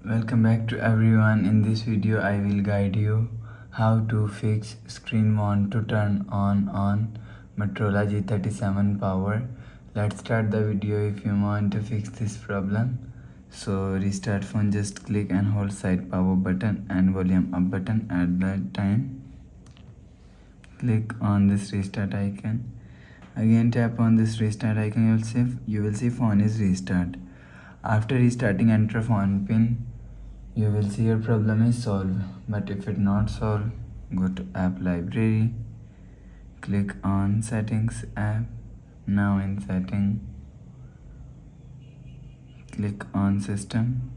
Welcome back to everyone. In this video I will guide you how to fix screen mount to turn on Motorola G37 power. Let's start the video. If you want to fix this problem, so restart phone, just click and hold side power button and volume up button at that time. Click on this restart icon. Again tap on this restart icon. You will see phone is restart. After restarting, enter phone pin. You will see your problem is solved. But if it not solved, go to app library, click on settings app. Now in setting, click on system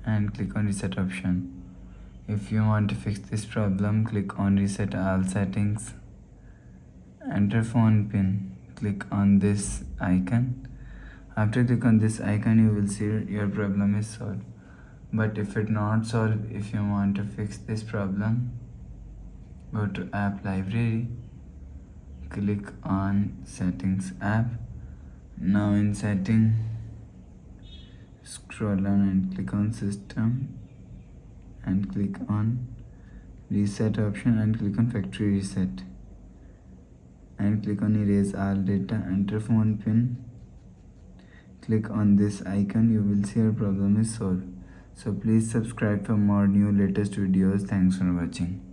and click on reset option. If you want to fix this problem, click on reset all settings, enter phone pin, click on this icon. After click on this icon, you will see your problem is solved. But if it not solved, if you want to fix this problem, go to app library, click on settings app. Now in setting, scroll down and click on system and click on reset option and click on factory reset and click on erase all data, enter phone pin, click on this icon. You will see your problem is solved. So please subscribe for more new latest videos. Thanks for watching.